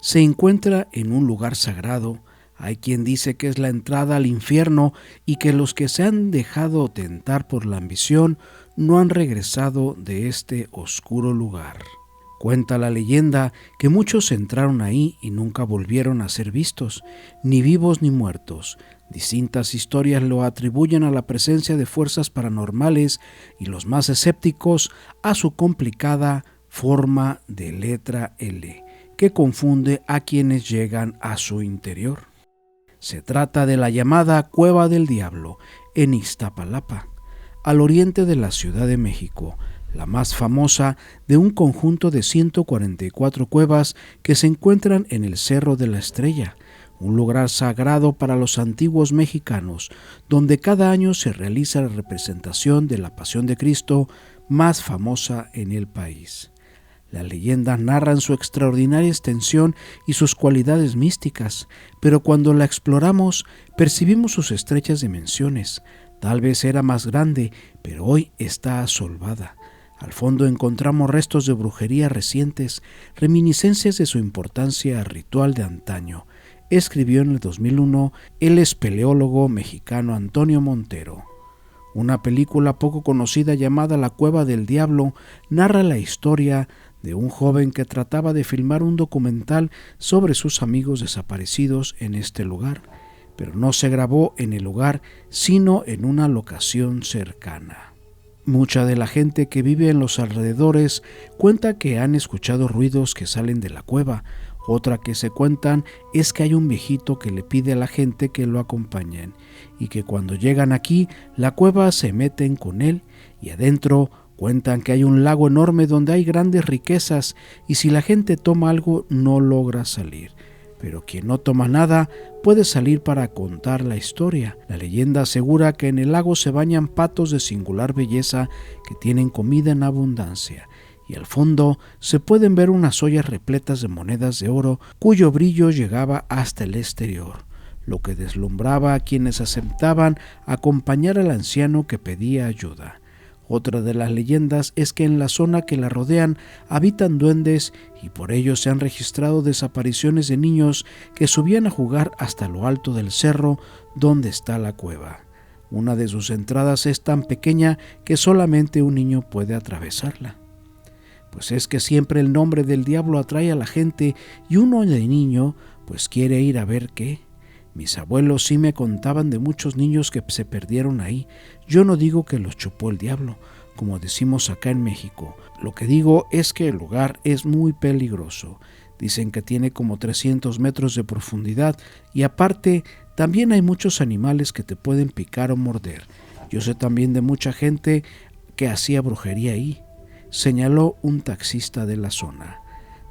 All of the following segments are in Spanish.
Se encuentra en un lugar sagrado. Hay quien dice que es la entrada al infierno y que los que se han dejado tentar por la ambición no han regresado de este oscuro lugar. Cuenta la leyenda que muchos entraron ahí y nunca volvieron a ser vistos, ni vivos ni muertos. Distintas historias lo atribuyen a la presencia de fuerzas paranormales y los más escépticos a su complicada forma de letra L, que confunde a quienes llegan a su interior. Se trata de la llamada Cueva del Diablo, en Iztapalapa, al oriente de la Ciudad de México, la más famosa de un conjunto de 144 cuevas que se encuentran en el Cerro de la Estrella, un lugar sagrado para los antiguos mexicanos, donde cada año se realiza la representación de la Pasión de Cristo más famosa en el país. Las leyendas narran su extraordinaria extensión y sus cualidades místicas, pero cuando la exploramos percibimos sus estrechas dimensiones. Tal vez era más grande, pero hoy está asolvada. Al fondo encontramos restos de brujería recientes, reminiscencias de su importancia ritual de antaño, escribió en el 2001 el espeleólogo mexicano Antonio Montero. Una película poco conocida llamada La Cueva del Diablo narra la historia de un joven que trataba de filmar un documental sobre sus amigos desaparecidos en este lugar, pero no se grabó en el lugar, sino en una locación cercana. Mucha de la gente que vive en los alrededores cuenta que han escuchado ruidos que salen de la cueva. Otra que se cuentan es que hay un viejito que le pide a la gente que lo acompañen y que cuando llegan aquí, la cueva se meten con él y adentro cuentan que hay un lago enorme donde hay grandes riquezas y si la gente toma algo no logra salir. Pero quien no toma nada puede salir para contar la historia. La leyenda asegura que en el lago se bañan patos de singular belleza que tienen comida en abundancia, y al fondo se pueden ver unas ollas repletas de monedas de oro cuyo brillo llegaba hasta el exterior, lo que deslumbraba a quienes aceptaban acompañar al anciano que pedía ayuda. Otra de las leyendas es que en la zona que la rodean habitan duendes y por ello se han registrado desapariciones de niños que subían a jugar hasta lo alto del cerro donde está la cueva. Una de sus entradas es tan pequeña que solamente un niño puede atravesarla. Pues es que siempre el nombre del diablo atrae a la gente y uno de niño pues quiere ir a ver qué. Mis abuelos sí me contaban de muchos niños que se perdieron ahí. Yo no digo que los chupó el diablo, como decimos acá en México. Lo que digo es que el lugar es muy peligroso. Dicen que tiene como 300 metros de profundidad y aparte también hay muchos animales que te pueden picar o morder. Yo sé también de mucha gente que hacía brujería ahí, señaló un taxista de la zona.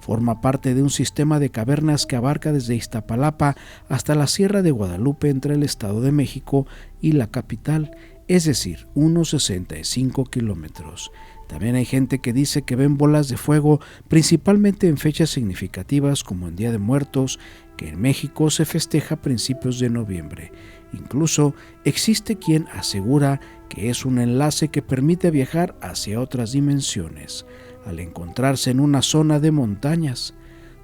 Forma parte de un sistema de cavernas que abarca desde Iztapalapa hasta la Sierra de Guadalupe entre el Estado de México y la capital, es decir, unos 65 kilómetros. También hay gente que dice que ven bolas de fuego, principalmente en fechas significativas como en Día de Muertos, que en México se festeja a principios de noviembre. Incluso existe quien asegura que es un enlace que permite viajar hacia otras dimensiones, al encontrarse en una zona de montañas.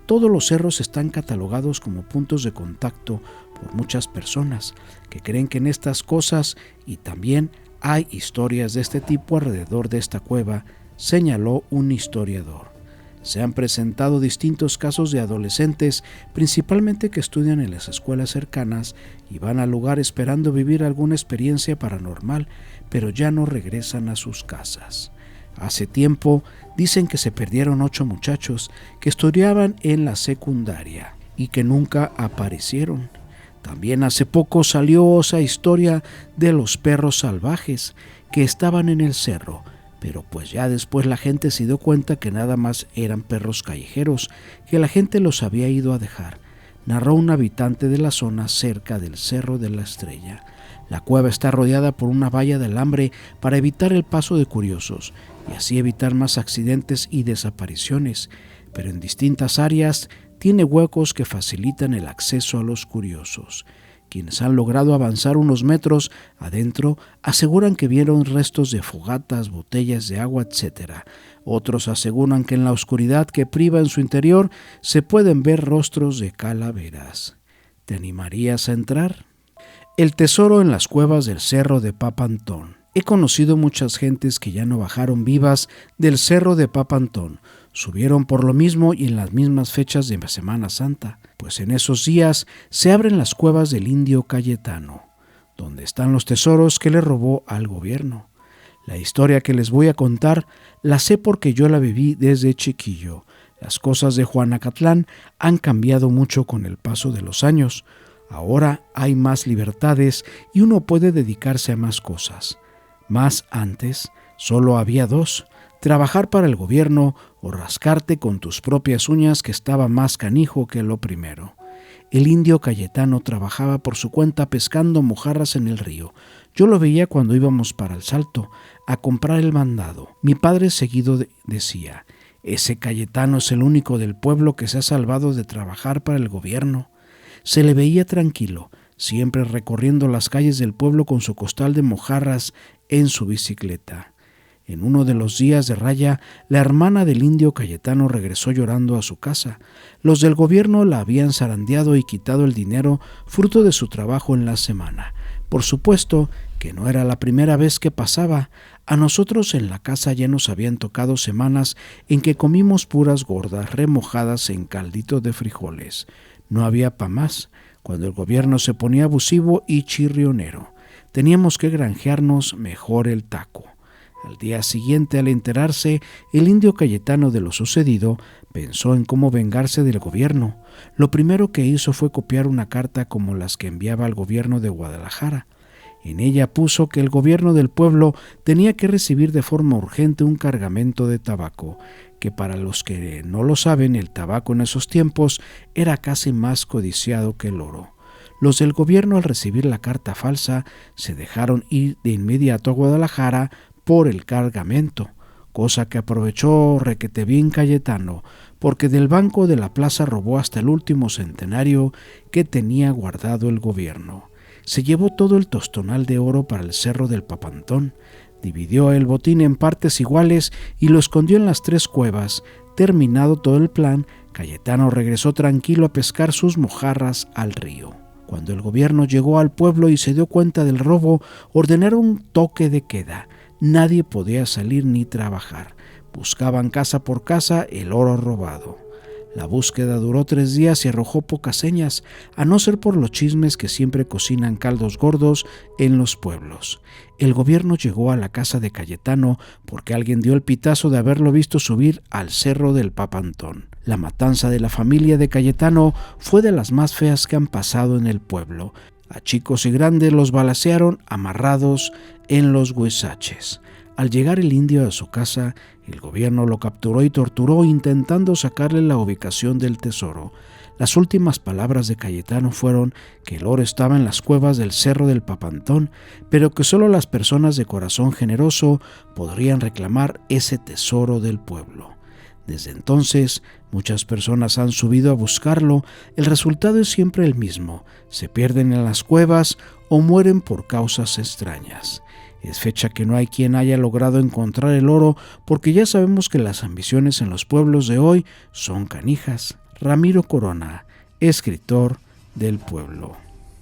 Todos los cerros están catalogados como puntos de contacto por muchas personas que creen que en estas cosas y también hay historias de este tipo alrededor de esta cueva, señaló un historiador. Se han presentado distintos casos de adolescentes, principalmente que estudian en las escuelas cercanas y van al lugar esperando vivir alguna experiencia paranormal, pero ya no regresan a sus casas. Hace tiempo dicen que se perdieron 8 muchachos que estudiaban en la secundaria y que nunca aparecieron. También hace poco salió esa historia de los perros salvajes que estaban en el cerro, pero pues ya después la gente se dio cuenta que nada más eran perros callejeros, que la gente los había ido a dejar, narró un habitante de la zona cerca del Cerro de la Estrella. La cueva está rodeada por una valla de alambre para evitar el paso de curiosos y así evitar más accidentes y desapariciones, pero en distintas áreas tiene huecos que facilitan el acceso a los curiosos. Quienes han logrado avanzar unos metros adentro aseguran que vieron restos de fogatas, botellas de agua, etc. Otros aseguran que en la oscuridad que priva en su interior se pueden ver rostros de calaveras. ¿Te animarías a entrar? El tesoro en las cuevas del Cerro de Papantón. He conocido muchas gentes que ya no bajaron vivas del Cerro de Papantón. Subieron por lo mismo y en las mismas fechas de Semana Santa, pues en esos días se abren las cuevas del Indio Cayetano, donde están los tesoros que le robó al gobierno. La historia que les voy a contar la sé porque yo la viví desde chiquillo. Las cosas de Juanacatlán han cambiado mucho con el paso de los años. Ahora hay más libertades y uno puede dedicarse a más cosas. Más antes solo había dos: trabajar para el gobierno o rascarte con tus propias uñas, que estaba más canijo que lo primero. El Indio Cayetano trabajaba por su cuenta pescando mojarras en el río. Yo lo veía cuando íbamos para el Salto a comprar el mandado. Mi padre seguido decía: ese Cayetano es el único del pueblo que se ha salvado de trabajar para el gobierno. Se le veía tranquilo, siempre recorriendo las calles del pueblo con su costal de mojarras en su bicicleta. En uno de los días de raya, la hermana del Indio Cayetano regresó llorando a su casa. Los del gobierno la habían zarandeado y quitado el dinero fruto de su trabajo en la semana. Por supuesto que no era la primera vez que pasaba. A nosotros en la casa ya nos habían tocado semanas en que comimos puras gordas remojadas en caldito de frijoles. No había pa' más, cuando el gobierno se ponía abusivo y chirrionero. Teníamos que granjearnos mejor el taco. Al día siguiente, al enterarse el Indio Cayetano de lo sucedido, pensó en cómo vengarse del gobierno. Lo primero que hizo fue copiar una carta como las que enviaba al gobierno de Guadalajara. En ella puso que el gobierno del pueblo tenía que recibir de forma urgente un cargamento de tabaco, que para los que no lo saben, el tabaco en esos tiempos era casi más codiciado que el oro. Los del gobierno, al recibir la carta falsa, se dejaron ir de inmediato a Guadalajara por el cargamento, cosa que aprovechó requete bien Cayetano, porque del banco de la plaza robó hasta el último centenario que tenía guardado el gobierno. Se llevó todo el tostonal de oro para el Cerro del Papantón, dividió el botín en partes iguales y lo escondió en las 3 cuevas. Terminado todo el plan, Cayetano regresó tranquilo a pescar sus mojarras al río. Cuando el gobierno llegó al pueblo y se dio cuenta del robo, ordenaron un toque de queda. Nadie podía salir ni trabajar. Buscaban casa por casa el oro robado. La búsqueda duró 3 días y arrojó pocas señas, a no ser por los chismes que siempre cocinan caldos gordos en los pueblos. El gobierno llegó a la casa de Cayetano porque alguien dio el pitazo de haberlo visto subir al Cerro del Papantón. La matanza de la familia de Cayetano fue de las más feas que han pasado en el pueblo. A chicos y grandes los balacearon amarrados en los huizaches. Al llegar el indio a su casa, el gobierno lo capturó y torturó intentando sacarle la ubicación del tesoro. Las últimas palabras de Cayetano fueron que el oro estaba en las cuevas del Cerro del Papantón, pero que solo las personas de corazón generoso podrían reclamar ese tesoro del pueblo. Desde entonces, muchas personas han subido a buscarlo. El resultado es siempre el mismo: se pierden en las cuevas o mueren por causas extrañas. Es fecha que no hay quien haya logrado encontrar el oro, porque ya sabemos que las ambiciones en los pueblos de hoy son canijas. Ramiro Corona, escritor del pueblo.